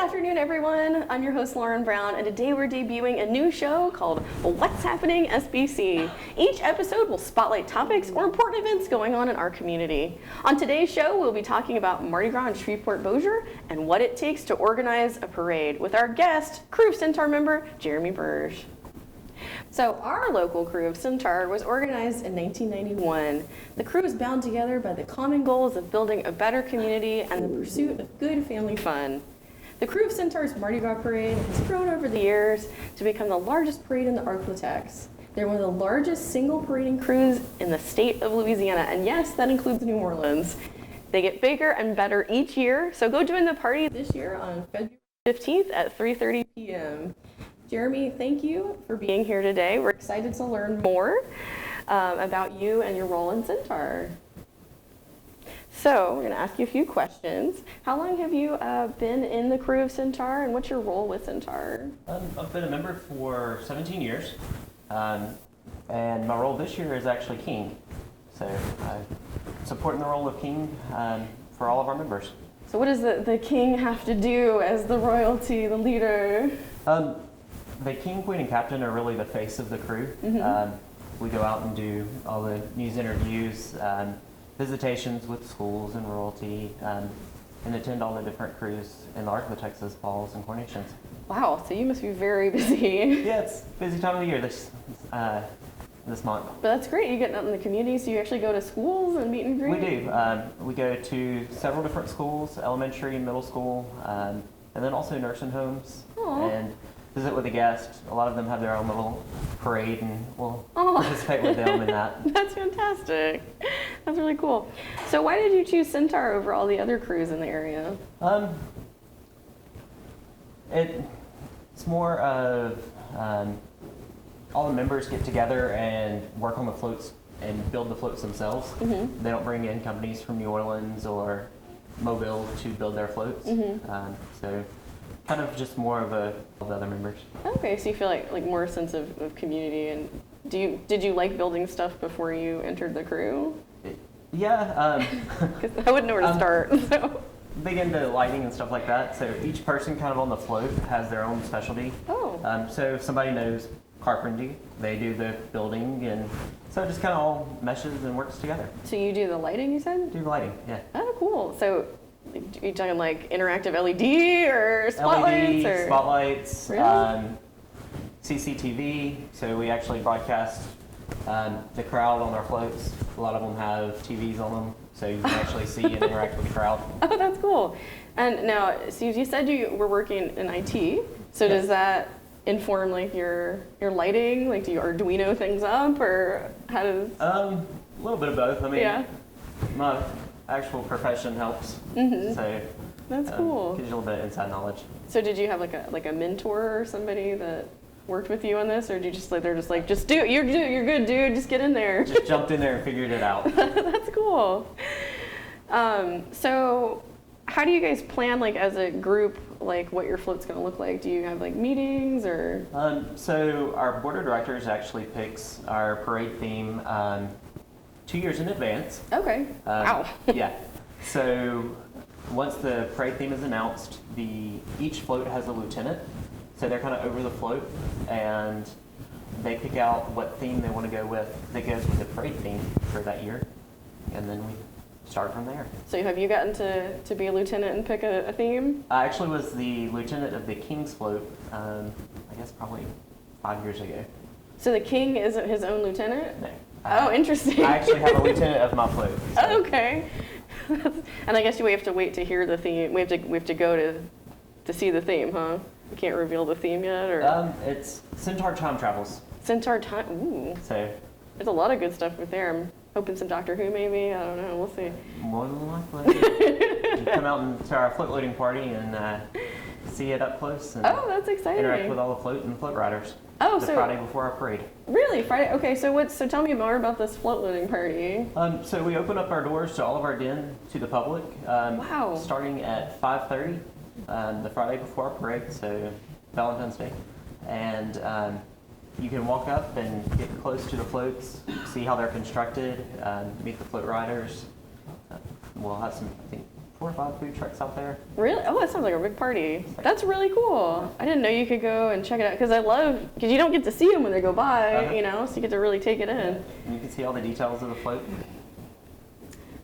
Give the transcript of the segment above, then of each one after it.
afternoon, everyone. I'm your host, Lauren Brown, and today we're debuting a new show called What's Happening SBC. Each episode will spotlight topics or important events going on in our community. On today's show, we'll be talking about Mardi Gras in Shreveport-Bossier and what it takes to organize a parade with our guest, Crew of Centaur member, Jeremy Burge. So our local Crew of Centaur was organized in 1991. The crew is bound together by the common goals of building a better community and the pursuit of good family fun. The Crew of Centaur's Mardi Gras parade has grown over the years to become the largest parade in the Arklatex. They're one of the largest single parading crews in the state of Louisiana, and yes, that includes New Orleans. They get bigger and better each year, so go join the party this year on February 15th at 3:30 p.m. Jeremy, thank you for being here today. We're excited to learn more about you and your role in Centaur. So we're going to ask you a few questions. How long have you been in the Crew of Centaur, and what's your role with Centaur? I've been a member for 17 years, and my role this year is actually King. So I'm supporting the role of King for all of our members. So what does the King have to do as the royalty, the leader? The King, Queen, and Captain are really the face of the crew. Mm-hmm. We go out and do all the news interviews, visitations with schools and royalty, and attend all the different crews in the Arklatex balls and coronations. Wow, so you must be very busy. Yeah, it's a busy time of the year this month. But that's great. You get out in the community, so you actually go to schools and meet and greet? We do. We go to several different schools, elementary, middle school, and then also nursing homes. Aww. And visit with the guests. A lot of them have their own little parade, and we'll participate with them in that. That's fantastic. That's really cool. So why did you choose Centaur over all the other crews in the area? It's more of all the members get together and work on the floats and build the floats themselves. Mm-hmm. They don't bring in companies from New Orleans or Mobile to build their floats. Mm-hmm. So kind of just more of the other members. Okay, so you feel like more a sense of community. And did you like building stuff before you entered the crew? Yeah. Because I wouldn't know where to start. So. Big into lighting and stuff like that. So each person kind of on the float has their own specialty. Oh. So if somebody knows carpentry, they do the building, and so it just kind of all meshes and works together. So you do the lighting, you said? Do the lighting, yeah. Oh, cool. So are you talking like interactive LED or spotlights? LED, spotlights, really? CCTV. So we actually broadcast the crowd on our floats. A lot of them have TVs on them, so you can actually see and interact with the crowd. Oh, that's cool. And now, so you said you were working in IT. So yes. Does that inform like your lighting? Like, do you Arduino things up, or how does? A little bit of both. I mean, yeah. My actual profession helps. Mm-hmm. So that's cool. Gives you a little bit of inside knowledge. So did you have like a mentor or somebody that worked with you on this, or did you just they're just like, just do it, you're good, dude, just get in there? Just jumped in there and figured it out. That's cool. So how do you guys plan, like as a group, like what your float's going to look like? Do you have like meetings or? So our board of directors actually picks our parade theme 2 years in advance. Okay. Wow. Yeah. So once the parade theme is announced, each float has a lieutenant. So they're kind of over the float, and they pick out what theme they want to go with that goes with the parade theme for that year, and then we start from there. So have you gotten to be a lieutenant and pick a theme? I actually was the lieutenant of the King's float, I guess probably 5 years ago. So the King isn't his own lieutenant? No. Oh, interesting. I actually have a lieutenant of my float. So. Oh, okay. And I guess we have to wait to hear the theme. We have to go to see the theme, huh? We can't reveal the theme yet, or? It's Centaur Time Travels. Centaur Time. Ooh. So. There's a lot of good stuff with there. I'm hoping some Doctor Who, maybe. I don't know. We'll see. More than likely. You come out to our float loading party and see it up close. And that's exciting. Interact with all the float and float riders. Oh, the Friday before our parade. Really? Friday? Okay, so tell me more about this float loading party. So we open up our doors to all of our den to the public. Wow. Starting at 5:30, the Friday before our parade, so Valentine's Day. And you can walk up and get close to the floats, see how they're constructed, meet the float riders. We'll have some, I think, 4 or 5 food trucks out there. Really? Oh, that sounds like a big party. That's really cool. I didn't know you could go and check it out because you don't get to see them when they go by, so you get to really take it in. And you can see all the details of the float.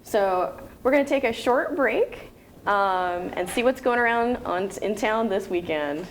So we're going to take a short break and see what's going around in town this weekend.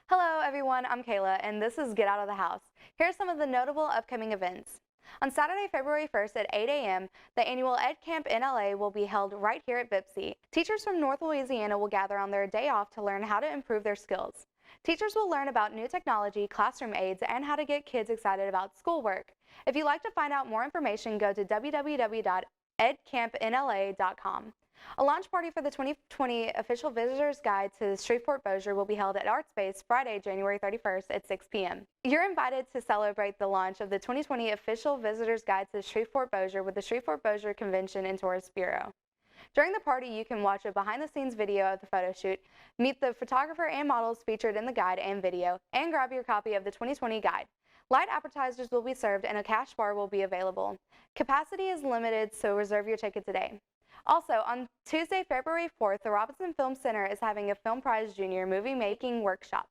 Hello everyone, I'm Kayla and this is Get Out of the House. Here are some of the notable upcoming events. On Saturday, February 1st at 8 a.m., the annual Ed Camp in LA will be held right here at BPCC. Teachers from North Louisiana will gather on their day off to learn how to improve their skills. Teachers will learn about new technology, classroom aids, and how to get kids excited about schoolwork. If you'd like to find out more information, go to www.edcampinla.com. A launch party for the 2020 Official Visitor's Guide to Shreveport Bossier will be held at ArtSpace Friday, January 31st at 6 p.m. You're invited to celebrate the launch of the 2020 Official Visitor's Guide to Shreveport Bossier with the Shreveport Bossier Convention and Tourist Bureau. During the party, you can watch a behind-the-scenes video of the photo shoot, meet the photographer and models featured in the guide and video, and grab your copy of the 2020 guide. Light appetizers will be served and a cash bar will be available. Capacity is limited, so reserve your ticket today. Also, on Tuesday, February 4th, the Robinson Film Center is having a Film Prize Junior movie making workshop.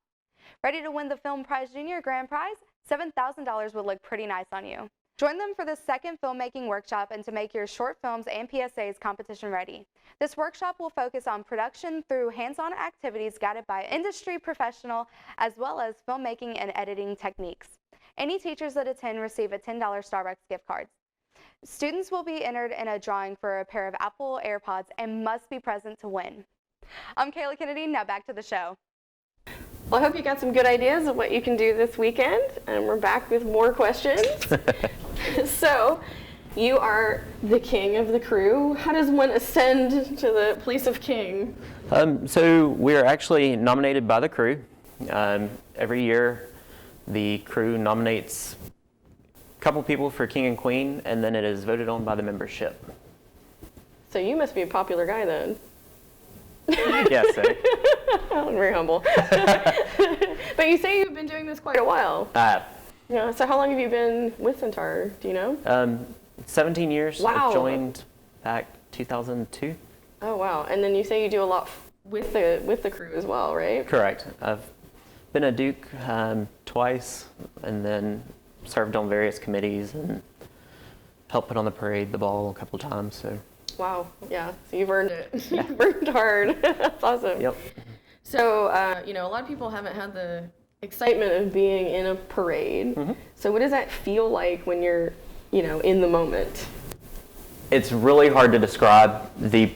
Ready to win the Film Prize Junior grand prize? $7,000 would look pretty nice on you. Join them for the second filmmaking workshop and to make your short films and PSAs competition ready. This workshop will focus on production through hands-on activities guided by industry professional as well as filmmaking and editing techniques. Any teachers that attend receive a $10 Starbucks gift card. Students will be entered in a drawing for a pair of Apple AirPods and must be present to win. I'm Kayla Kennedy, now back to the show. Well, I hope you got some good ideas of what you can do this weekend, and we're back with more questions. So, you are the king of the crew. How does one ascend to the place of king? So we are actually nominated by the crew. Every year, the crew nominates couple people for king and queen, and then it is voted on by the membership. So you must be a popular guy then. Yes, so. I'm very humble. But you say you've been doing this quite a while. Yeah. So how long have you been with Centaur? Do you know? 17 years. Wow. I joined back 2002. Oh wow! And then you say you do a lot with the crew as well, right? Correct. I've been a Duke twice, and then served on various committees and helped put on the parade, the ball a couple of times. So. Wow, yeah. So you've earned it. You've worked hard. That's awesome. Yep. So a lot of people haven't had the excitement of being in a parade. Mm-hmm. So what does that feel like when you're, in the moment? It's really hard to describe. The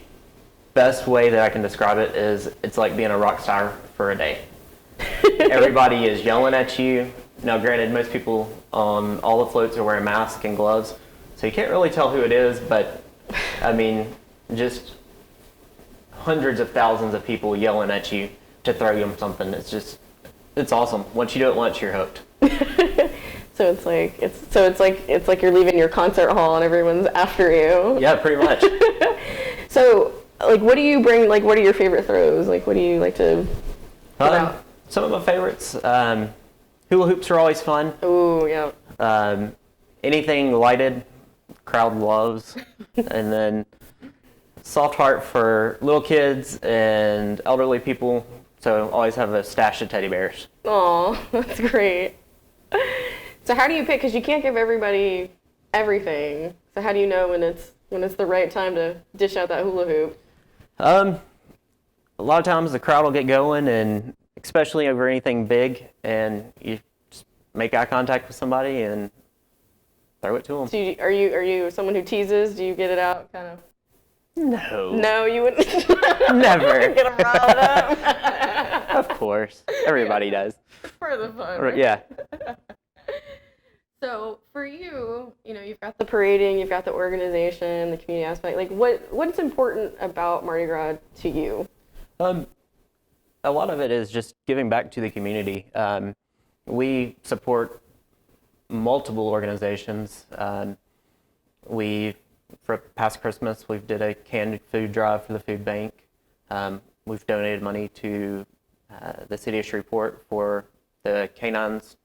best way that I can describe it is it's like being a rock star for a day. Everybody is yelling at you. Now, granted, most people on all the floats are wearing masks and gloves, so you can't really tell who it is, but, just hundreds of thousands of people yelling at you to throw them something. It's awesome. Once you do it once, you're hooked. So it's like you're leaving your concert hall and everyone's after you. Yeah, pretty much. So, what do you bring, what are your favorite throws? What do you like to put out? Some of my favorites, hula hoops are always fun. Oh, yeah. Anything lighted, crowd loves. And then soft heart for little kids and elderly people. So always have a stash of teddy bears. Oh, that's great. So how do you pick? Because you can't give everybody everything. So how do you know when it's the right time to dish out that hula hoop? A lot of times the crowd will get going, and especially over anything big, and you just make eye contact with somebody and throw it to them. So are you someone who teases? Do you get it out kind of? No. No, you wouldn't. Never. Get them riled up. Of course, everybody does. For the fun. Right? Yeah. So for you, you've got the parading, you've got the organization, the community aspect. What's important about Mardi Gras to you? A lot of it is just giving back to the community. We support multiple organizations. For past Christmas, we did a canned food drive for the food bank. We've donated money to the city of Shreveport for the canines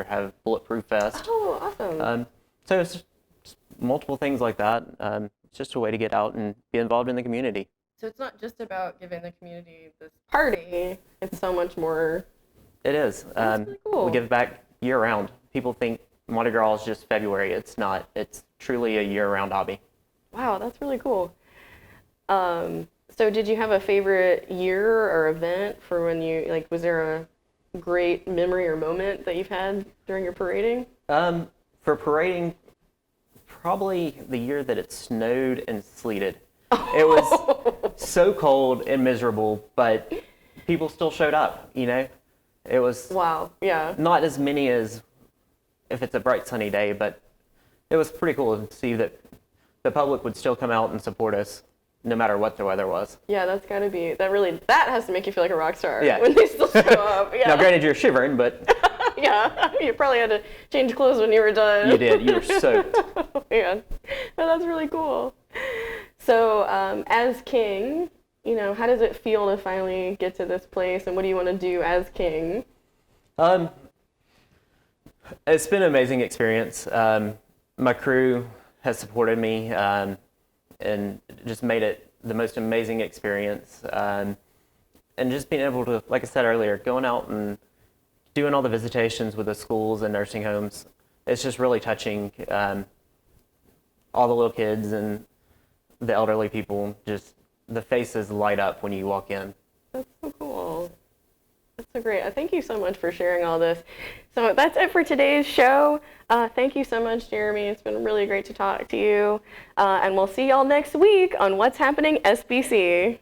have Bulletproof Fest. Oh, awesome. So it's just multiple things like that. It's just a way to get out and be involved in the community. So it's not just about giving the community this party, it's so much more. It is. That's really cool. We give back year-round. People think Mardi Gras is just February. It's not. It's truly a year-round hobby. Wow, that's really cool. So did you have a favorite year or event for when you, like, was there a great memory or moment that you've had during your parading? For parading, probably the year that it snowed and sleeted. It was so cold and miserable, but people still showed up, you know? It was Wow, yeah. not as many as if it's a bright sunny day, but it was pretty cool to see that the public would still come out and support us no matter what the weather was. Yeah, that's gotta be, that has to make you feel like a rock star. Yeah. When they still show up, yeah. Now, granted, you're shivering, but Yeah, you probably had to change clothes when you were done. you did. You were soaked. Yeah, but that's really cool. So, as king, you know, how does it feel to finally get to this place, and what do you want to do as king? It's been an amazing experience. My crew has supported me and just made it the most amazing experience. And just being able to, like I said earlier, going out and doing all the visitations with the schools and nursing homes, it's just really touching. All the little kids and the elderly people, just the faces light up when you walk in. That's so cool. That's so great. Thank you so much for sharing all this. So that's it for today's show. Thank you so much, Jeremy. It's been really great to talk to you. And we'll see y'all next week on What's Happening SBC.